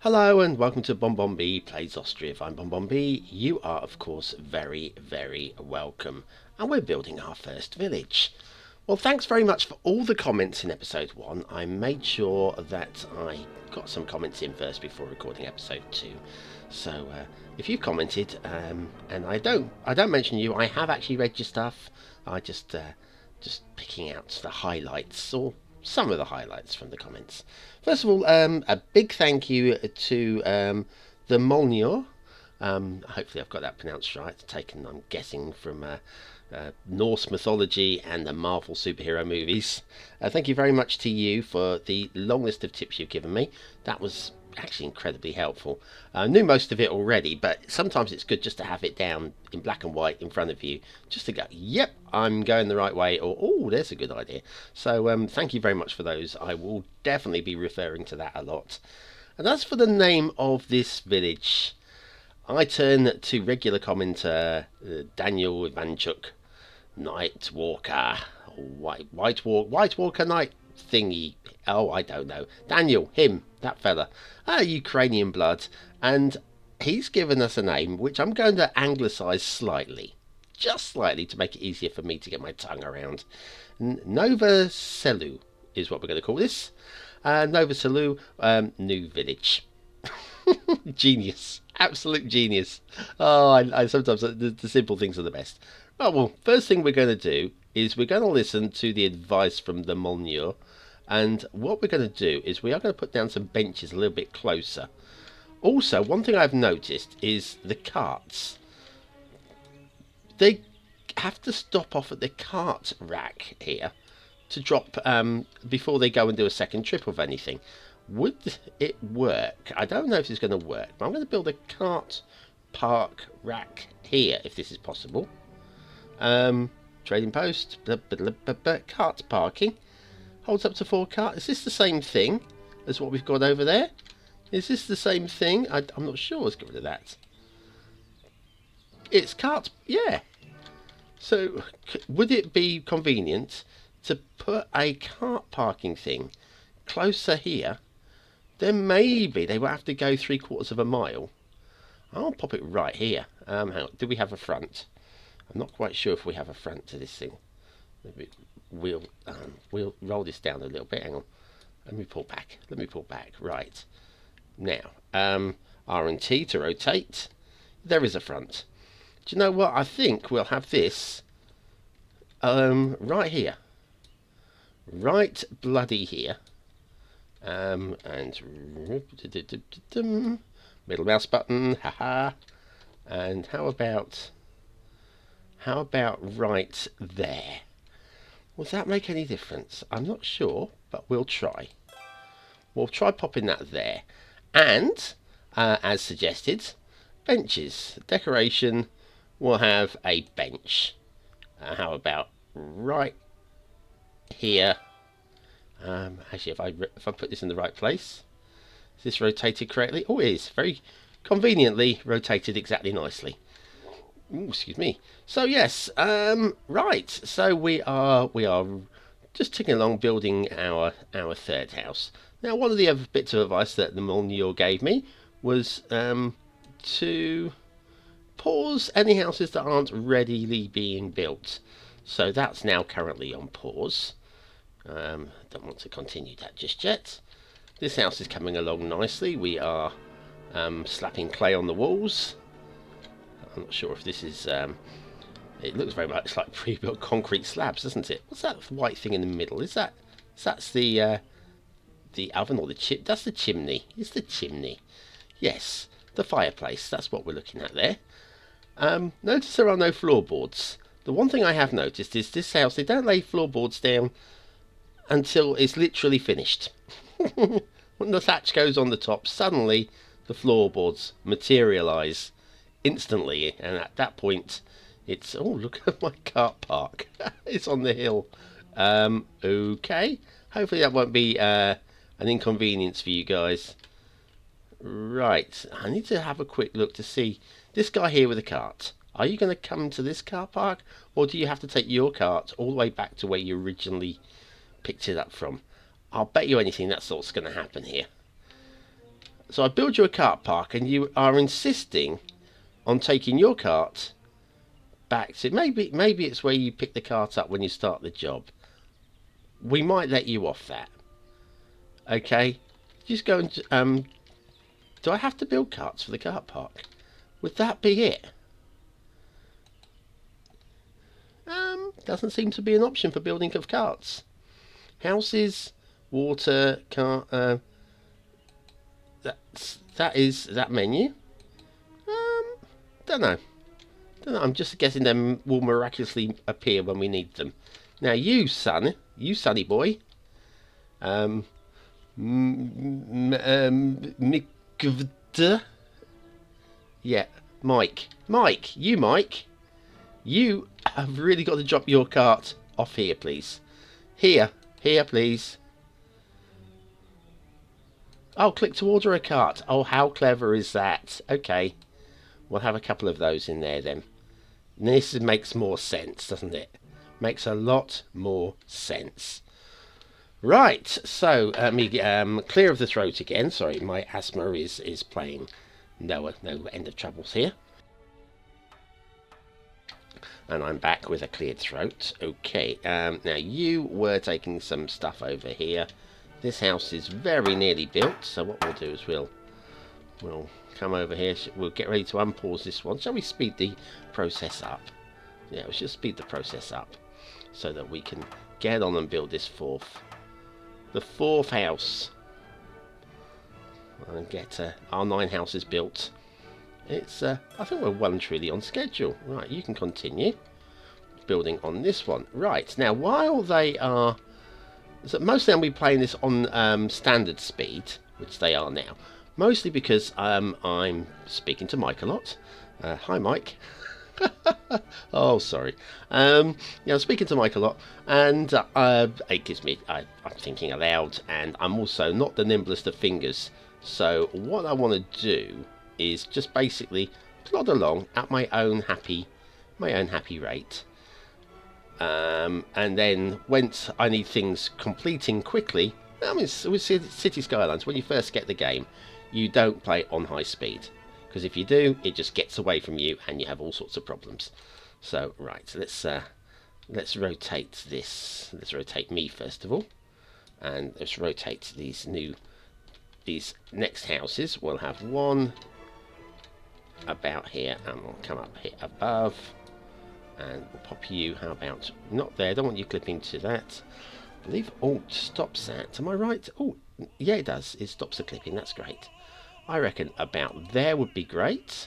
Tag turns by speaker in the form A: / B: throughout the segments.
A: Hello and welcome to BonBonB Plays Ostriv. I'm BonBonB. You are, of course, very, very welcome. And we're building our first village. Well, thanks very much for all the comments in episode 1. I made sure that I got some comments in first before recording episode 2. So, if you've commented, and I don't mention you, I have actually read your stuff. I just picking out the highlights, or some of the highlights from the comments. First of all, a big thank you to the Molnir. Hopefully I've got that pronounced right. Taken, I'm guessing, from Norse mythology and the Marvel superhero movies. Thank you very much to you for the long list of tips you've given me. That was actually incredibly helpful. I knew most of it already, but sometimes it's good just to have it down in black and white in front of you, just to go, yep, I'm going the right way, or oh, there's a good idea. So thank you very much for those. I will definitely be referring to that a lot. And as for the name of this village, I turn to regular commenter Daniel Ivanchuk, Night Walker, White Walker Night thingy. Oh, I don't know. Daniel, him, that fella. Ukrainian blood. And he's given us a name which I'm going to anglicise slightly. Just slightly, to make it easier for me to get my tongue around. Nova Selu is what we're going to call this. Nova Selu, new village. Genius. Absolute genius. Oh, I sometimes the simple things are the best. Oh, well, first thing we're going to do is we're going to listen to the advice from the Molnir. And what we're going to do is we are going to put down some benches a little bit closer. Also, one thing I've noticed is the carts. They have to stop off at the cart rack here to drop before they go and do a second trip of anything. Would it work? I don't know if it's going to work, but I'm going to build a cart park rack here, if this is possible. Trading post, cart parking. Holds up to 4 carts. Is this the same thing as what we've got over there? Is this the same thing? I'm not sure. Let's get rid of that. It's cart. Yeah. So, would it be convenient to put a cart parking thing closer here? Then maybe they will have to go 3/4 of a mile. I'll pop it right here. Hang on. Do we have a front? I'm not quite sure if we have a front to this thing. Maybe we'll roll this down a little bit. Hang on. Let me pull back. Right. Now, R and T to rotate. There is a front. Do you know what? I think we'll have this right here. Right bloody here. And middle mouse button. Haha. And how about right there? Will that make any difference? I'm not sure, but we'll try. We'll try popping that there. And, as suggested, benches. Decoration will have a bench. How about right here? Actually, if I put this in the right place, is this rotated correctly? Oh, it is. Very conveniently rotated exactly nicely. Ooh, excuse me. So yes, right. So we are just ticking along building our third house. Now, one of the other bits of advice that the Molnir gave me was to pause any houses that aren't readily being built. So that's now currently on pause. Don't want to continue that just yet. This house is coming along nicely. We are slapping clay on the walls. I'm not sure if this is, it looks very much like pre-built concrete slabs, doesn't it? What's that white thing in the middle? That's the oven or the chip? That's the chimney. It's the chimney. Yes, the fireplace. That's what we're looking at there. Notice there are no floorboards. The one thing I have noticed is this house, they don't lay floorboards down until it's literally finished. When the thatch goes on the top, suddenly the floorboards materialise instantly, and at that point it's, oh, look at my cart park. It's on the hill. Okay, hopefully that won't be an inconvenience for you guys. Right, I need to have a quick look to see this guy here with a cart. Are you going to come to this car park, or do you have to take your cart all the way back to where you originally picked it up from? I'll bet you anything that's what's going to happen here. So I build you a cart park, and you are insisting on taking your cart back to maybe it's where you pick the cart up when you start the job. We might let you off that. Okay, just go and do I have to build carts for the cart park? Would that be it? Doesn't seem to be an option for building of carts. Houses, water, car. That is that menu. Don't know. I'm just guessing them will miraculously appear when we need them. Now you sunny boy. Yeah, Mike, you have really got to drop your cart off here, please. Here, please. Oh, click to order a cart. Oh, how clever is that? Okay, we'll have a couple of those in there then. This makes more sense, doesn't it? Makes a lot more sense. Right, so me clear of the throat again. Sorry, my asthma is playing no end of troubles here. And I'm back with a cleared throat. Okay, now you were taking some stuff over here. This house is very nearly built, so what we'll do is we'll come over here. We'll get ready to unpause this one. Shall we speed the process up? Yeah, let's just speed the process up so that we can get on and build this the fourth house, and get our 9 houses built. It's I think we're one truly on schedule. Right, you can continue building on this one. Right, now while they are, so mostly I'll be playing this on standard speed, which they are now, mostly because I'm speaking to Mike a lot. Hi Mike. Oh, sorry. Yeah, I'm speaking to Mike a lot, and it gives me. I'm thinking aloud, and I'm also not the nimblest of fingers. So what I want to do is just basically plod along at my own happy rate, and then once I need things completing quickly. I mean, with City Skylines, when you first get the game, you don't play on high speed. Because if you do, it just gets away from you, and you have all sorts of problems. So right, let's rotate this. Let's rotate me first of all, and let's rotate these next houses. We'll have one about here, and we'll come up here above, and we'll pop you. How about not there? I don't want you clipping to that. I believe. Oh, stops that. Am I right? Oh, yeah, it does. It stops the clipping. That's great. I reckon about there would be great.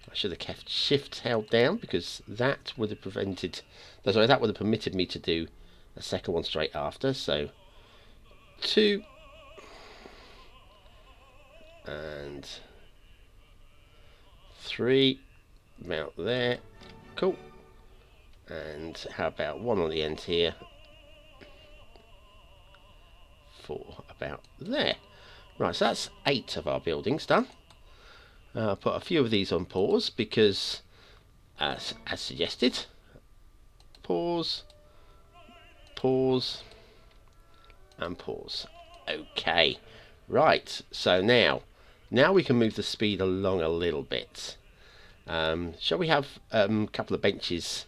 A: I should have kept shift held down, because that would have prevented. Sorry, that would have permitted me to do a second one straight after. So 2 and 3 about there. Cool. And how about one on the end here? 4 about there. Right, so that's 8 of our buildings done. I'll put a few of these on pause because, as suggested, pause, and pause. Okay, right, so now we can move the speed along a little bit. Shall we have a couple of benches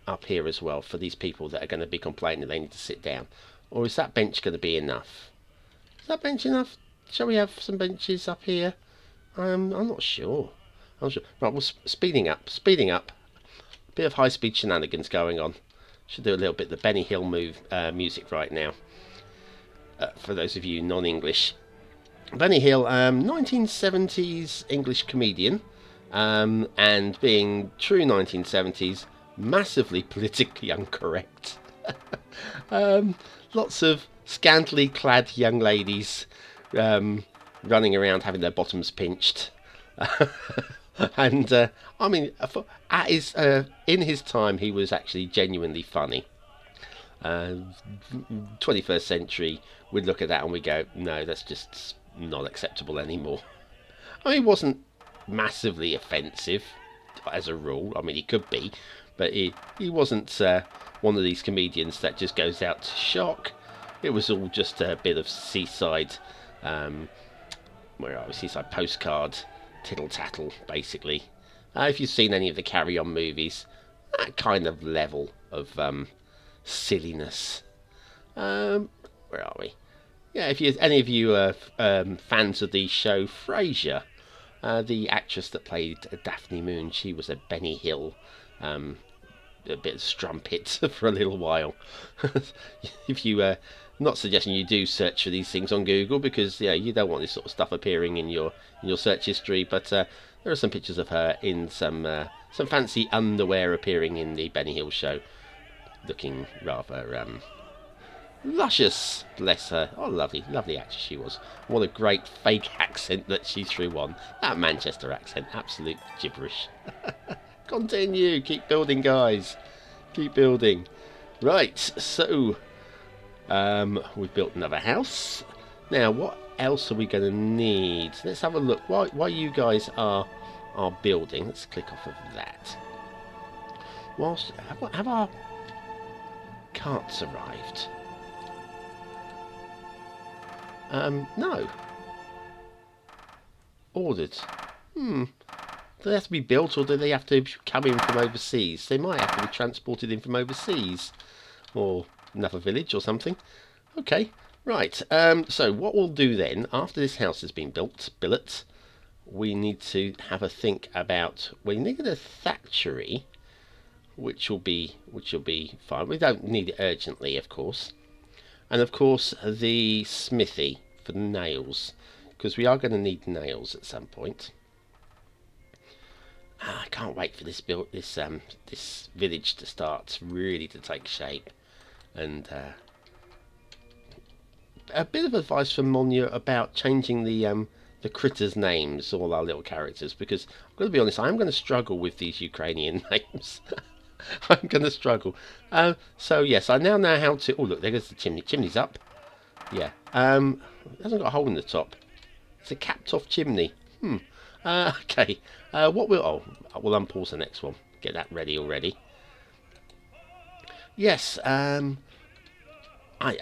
A: up here as well for these people that are going to be complaining they need to sit down? Or is that bench going to be enough? Is that bench enough? Shall we have some benches up here? I'm not sure. Right, well, speeding up. A bit of high-speed shenanigans going on. Should do a little bit of the Benny Hill music right now. For those of you non-English. Benny Hill, 1970s English comedian, and being true 1970s, massively politically incorrect. Lots of scantily clad young ladies running around having their bottoms pinched. And I mean, in his time, he was actually genuinely funny. 21st century, we'd look at that and we go, no, that's just not acceptable anymore. I mean, he wasn't massively offensive as a rule. I mean, he could be, but he wasn't one of these comedians that just goes out to shock. It was all just a bit of seaside where are we? Seaside Postcard, tittle tattle, basically. If you've seen any of the Carry On movies, that kind of level of silliness. Where are we? Yeah, if any of you are fans of the show Frasier, the actress that played Daphne Moon, she was a Benny Hill, a bit of strumpet for a little while. If you, not suggesting you do search for these things on Google, because you don't want this sort of stuff appearing in your search history. But there are some pictures of her in some fancy underwear appearing in the Benny Hill show, looking rather luscious, bless her. Oh, lovely actress she was. What a great fake accent that she threw on. That Manchester accent, absolute gibberish. Continue, keep building, guys. Keep building. Right, so we've built another house. Now, what else are we going to need? Let's have a look. While you guys are building, let's click off of that. Whilst have our carts arrived? No. Ordered. Do they have to be built, or do they have to come in from overseas? They might have to be transported in from overseas, or another village or something. Okay, right. So what we'll do then, after this house has been built, billet, we need to have a think about. We need a thatchery, which will be fine. We don't need it urgently, of course. And of course the smithy for the nails, because we are going to need nails at some point. I can't wait for this village to start really to take shape. And a bit of advice from Monia about changing the critters' names, all our little characters, because I'm going to be honest, I'm going to struggle with these Ukrainian names. I'm going to struggle. So yes, I now know how to. Oh look, there goes the chimney. Chimney's up. Yeah. It hasn't got a hole in the top. It's a capped-off chimney. Okay. What we'll unpause the next one. Get that ready already. Yes. I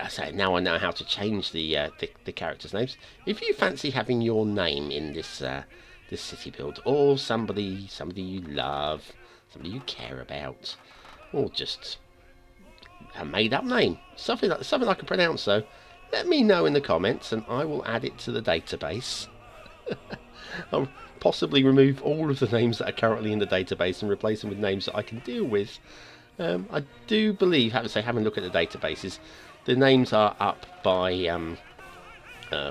A: say now I know how to change the characters' names. If you fancy having your name in this city build, or somebody you love, somebody you care about, or just a made-up name, something I can pronounce, though, let me know in the comments, and I will add it to the database. I'll possibly remove all of the names that are currently in the database and replace them with names that I can deal with. I do believe, having a look at the databases, the names are up by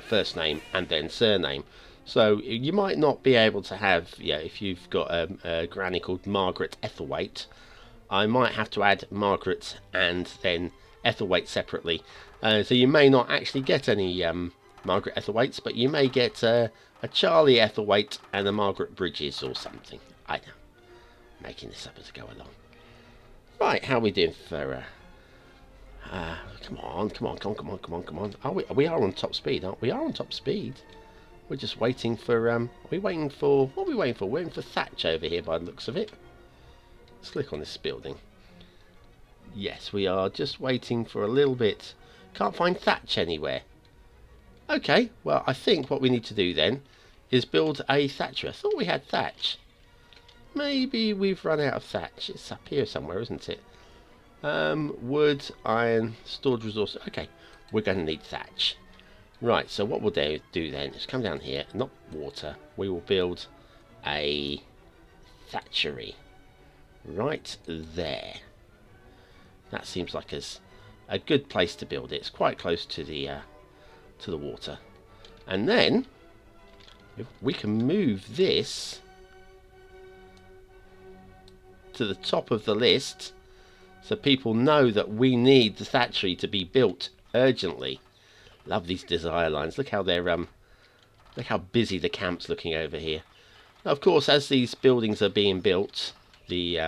A: first name and then surname. So you might not be able to have, if you've got a granny called Margaret Ethelwaite, I might have to add Margaret and then Ethelwaite separately. So you may not actually get any Margaret Ethelwaites, but you may get a Charlie Ethelwaite and a Margaret Bridges or something. I know, making this up as I go along. Right, how are we doing for... come on. We are on top speed, aren't we? We are on top speed. We're just waiting for... what are we waiting for? We're waiting for thatch over here by the looks of it. Let's click on this building. Yes, we are just waiting for a little bit. Can't find thatch anywhere. Okay, well, I think what we need to do then is build a thatcher. I thought we had thatch. Maybe we've run out of thatch. It's up here somewhere, isn't it? Wood, iron, stored resources. Okay, we're going to need thatch. Right, so what we'll do then is come down here, not water. We will build a thatchery right there. That seems like a good place to build it. It's quite close to the water. And then if we can move this to the top of the list so people know that we need the thatchery to be built urgently. Love these desire lines. Look how they're look how busy the camp's looking over here. Now, of course, as these buildings are being built, the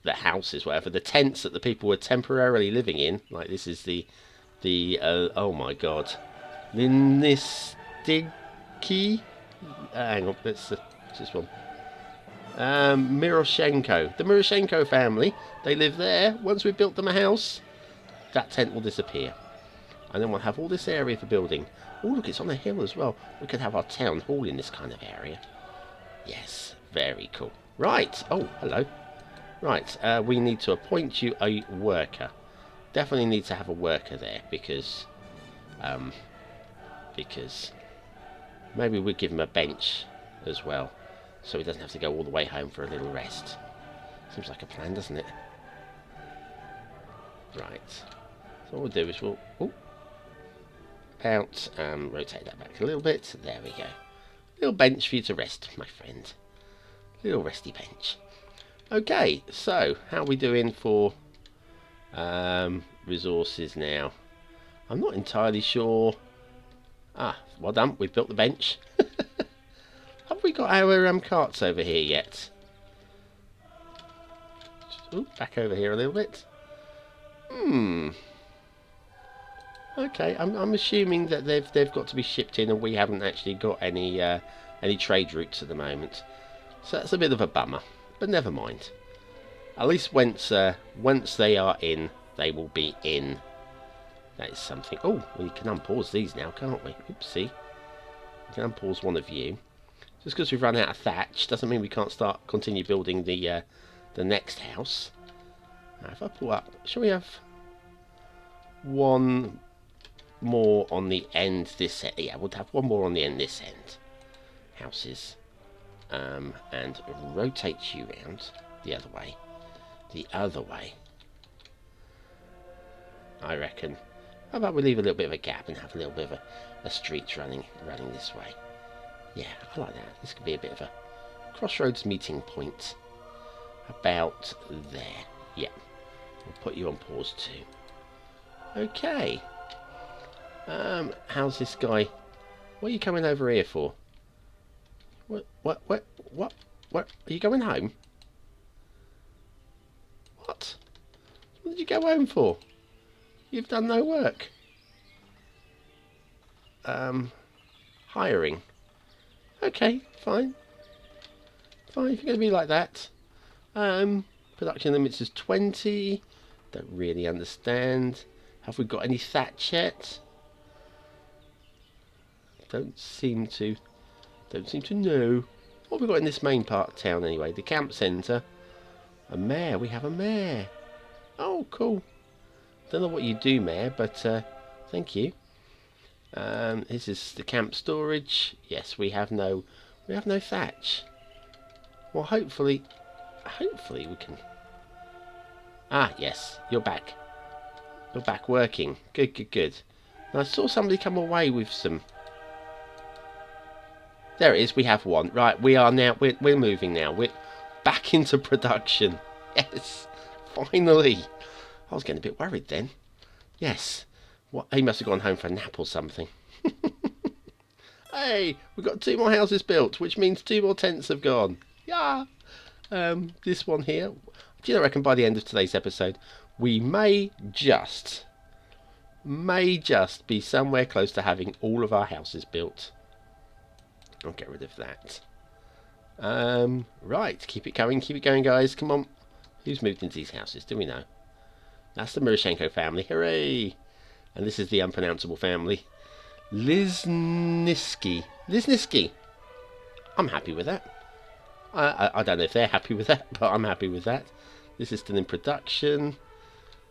A: houses, whatever, the tents that the people were temporarily living in, like this is the oh my god, Linistigki. Hang on, that's this one. Miroshenko. The Miroshenko family, they live there. Once we've built them a house, that tent will disappear. And then we'll have all this area for building. Oh, look, it's on a hill as well. We could have our town hall in this kind of area. Yes, very cool. Right. Oh, hello. Right, we need to appoint you a worker. Definitely need to have a worker there because maybe we'll give him a bench as well, so he doesn't have to go all the way home for a little rest. Seems like a plan, doesn't it? Right. So what we'll do is we'll rotate that back a little bit. There we go. Little bench for you to rest, my friend. Little resty bench. Okay, so how are we doing for resources now? I'm not entirely sure. Ah, well done. We've built the bench. Have we got our carts over here yet? Ooh, back over here a little bit. Okay, I'm assuming that they've got to be shipped in, and we haven't actually got any trade routes at the moment. So that's a bit of a bummer, but never mind. At least once they are in, they will be in. That is something. Oh, we can unpause these now, can't we? Oopsie. We can unpause one of you. Just because we've run out of thatch doesn't mean we can't continue building the next house. Now, if I pull up, shall we have one more on the end this end? Yeah, we'll have one more on the end this end. Houses. And rotate you round the other way. The other way. I reckon. How about we leave a little bit of a gap and have a little bit of a street running this way? Yeah, I like that. This could be a bit of a crossroads meeting point. About there. Yeah. We'll put you on pause too. Okay. How's this guy? What are you coming over here for? What? Are you going home? What? What did you go home for? You've done no work. Hiring. Okay, fine. Fine, if you're going to be like that. Production limits is 20. Don't really understand. Have we got any thatch yet? Don't seem to know. What have we got in this main part of town anyway? The camp centre. A mayor. We have a mayor. Oh, cool. Don't know what you do, mayor, but thank you. This is the camp storage. Yes, we have no thatch. Well, hopefully we can. Ah, yes, you're back. You're back working. Good. And I saw somebody come away with some. There it is. We have one. Right, we are now. We're moving now. We're back into production. Yes, finally. I was getting a bit worried then. Yes. What? He must have gone home for a nap or something. Hey, we've got 2 more houses built, which means 2 more tents have gone. Yeah. This one here. Do you know, I reckon by the end of today's episode, we may just be somewhere close to having all of our houses built. I'll get rid of that. Right, keep it going, guys. Come on. Who's moved into these houses? Do we know? That's the Miroshenko family. Hooray! And this is the unpronounceable family. Lizniski. I'm happy with that. I don't know if they're happy with that, but I'm happy with that. This is still in production.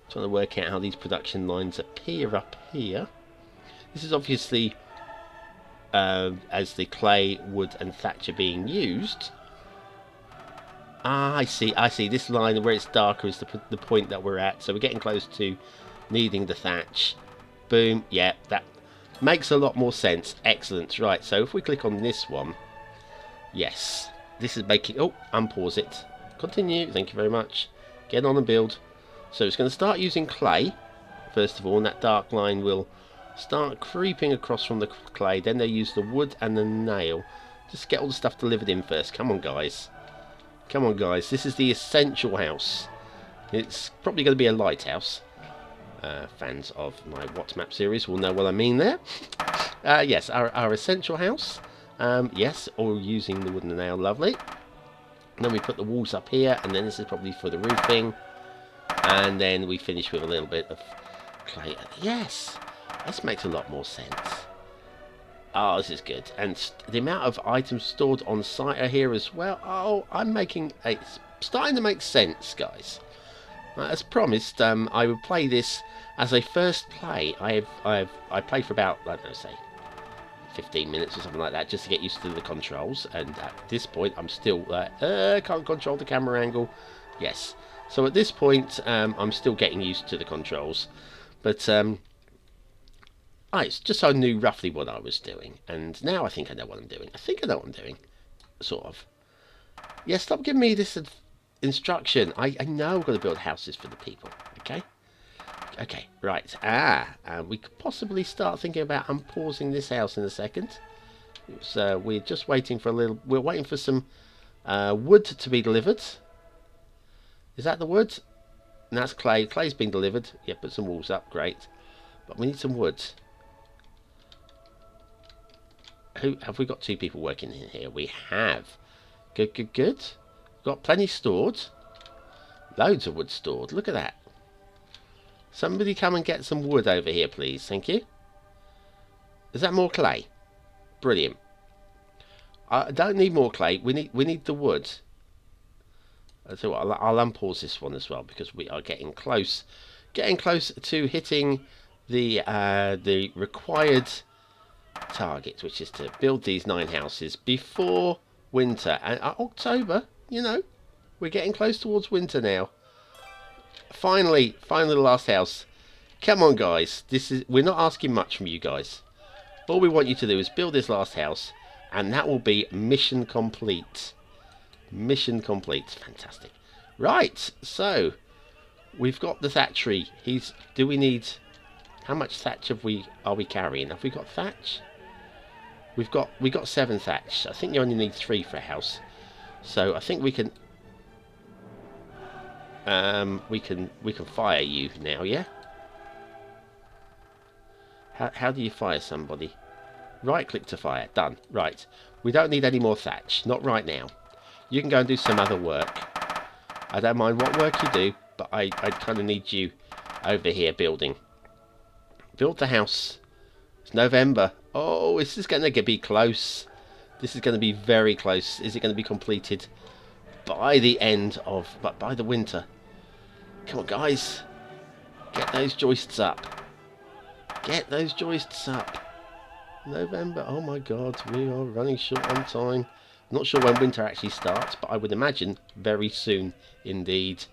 A: Trying to work out how these production lines appear up here. This is obviously as the clay, wood and thatch are being used. Ah, I see. This line where it's darker is the point that we're at. So we're getting close to needing the thatch. Boom. Yeah, that makes a lot more sense. Excellent. Right, so if we click on this one. Yes. This is making... Oh, unpause it. Continue. Thank you very much. Get on and build. So it's going to start using clay, first of all, and that dark line will start creeping across from the clay. Then they use the wood and the nail. Just get all the stuff delivered in first. Come on, guys. Come on, guys. This is the essential house. It's probably going to be a lighthouse. Fans of my What Map series will know what I mean there. Yes, our essential house. Yes, all using the wood and the nail. Lovely. And then we put the walls up here, and then this is probably for the roofing. And then we finish with a little bit of clay. Yes. This makes a lot more sense. Oh, this is good. And the amount of items stored on site are here as well. Oh, it's starting to make sense, guys. As promised, I would play this as a first play. I played for about, I don't know, say 15 minutes or something like that, just to get used to the controls. And at this point, I'm still can't control the camera angle. Yes. So at this point, I'm still getting used to the controls, but it's just so I knew roughly what I was doing. And now I think I know what I'm doing. I think I know what I'm doing, sort of. Yeah, stop giving me this instruction. I know I've got to build houses for the people. Okay. Okay, right. We could possibly start thinking about unpausing this house in a second. We're just waiting for we're waiting for some wood to be delivered. Is that the wood? And that's clay. Clay's been delivered. Yeah, put some walls up. Great. But we need some wood. Have we got 2 people working in here? We have. Good, good, good. Got plenty stored. Loads of wood stored. Look at that. Somebody come and get some wood over here, please. Thank you. Is that more clay? Brilliant. I don't need more clay. We need the wood. So I'll unpause this one as well, because we are getting close to hitting the required target, which is to build these 9 houses before winter. And October, you know, we're getting close towards winter now. Finally the last house. Come on, guys. We're not asking much from you guys. All we want you to do is build this last house, and that will be mission complete. Mission complete. Fantastic. Right, so we've got the thatchery. Do we need? How much thatch are we carrying? Have we got thatch? We got 7 thatch. I think you only need 3 for a house. So I think we can fire you now, yeah? How do you fire somebody? Right click to fire. Done. Right. We don't need any more thatch. Not right now. You can go and do some other work. I don't mind what work you do, but I kind of need you over here building. Build the house. It's November. Oh, this is going to be close. This is going to be very close. Is it going to be completed by the by the winter? Come on, guys. Get those joists up. Get those joists up. November. Oh my God, we are running short on time. Not sure when winter actually starts, but I would imagine very soon indeed.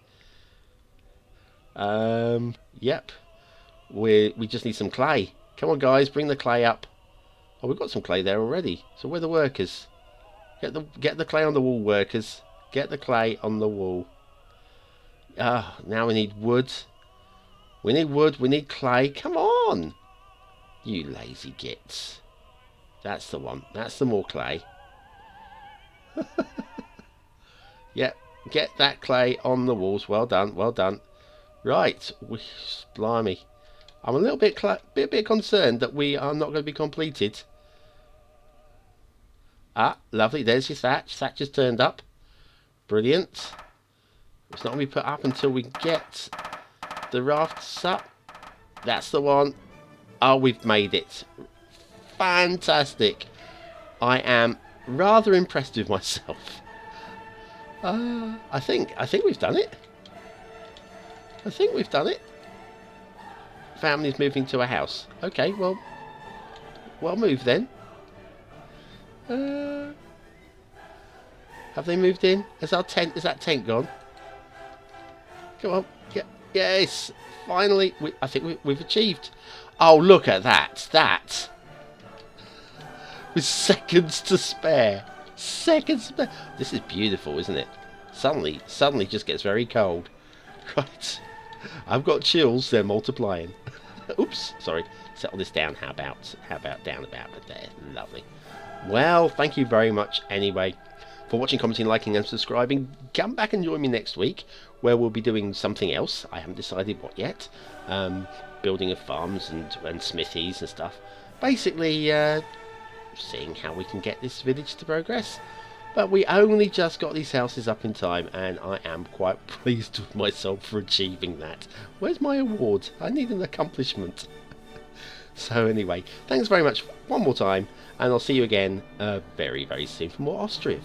A: Yep. We just need some clay. Come on, guys, bring the clay up. Oh, we've got some clay there already. So where are the workers? Get the clay on the wall, workers. Get the clay on the wall. Now we need wood. We need wood. We need clay. Come on, you lazy gits. That's the one. That's the more clay. Yep. Get that clay on the walls. Well done. Well done. Right. Blimey. I'm a little bit concerned that we are not going to be completed. Lovely. There's your thatch. Thatch has turned up. Brilliant. It's not going to be put up until we get the rafts up. That's the one. Oh, we've made it. Fantastic. I am rather impressed with myself. I think we've done it. I think we've done it. Family's moving to a house. Okay, well moved then. Have they moved in? Is that tent gone? Come on. Yes. Finally, I think we've achieved. Oh, look at that. That. With seconds to spare. Seconds to spare. This is beautiful, isn't it? Suddenly just gets very cold. Right. I've got chills, they're multiplying. Oops, sorry. Settle this down. How about down about there? Lovely. Well, thank you very much anyway for watching, commenting, liking and subscribing. Come back and join me next week where we'll be doing something else. I haven't decided what yet. Building of farms and smithies and stuff. Basically, seeing how we can get this village to progress. But we only just got these houses up in time, and I am quite pleased with myself for achieving that. Where's my award? I need an accomplishment. So anyway, thanks very much one more time, and I'll see you again very, very soon for more Ostriv.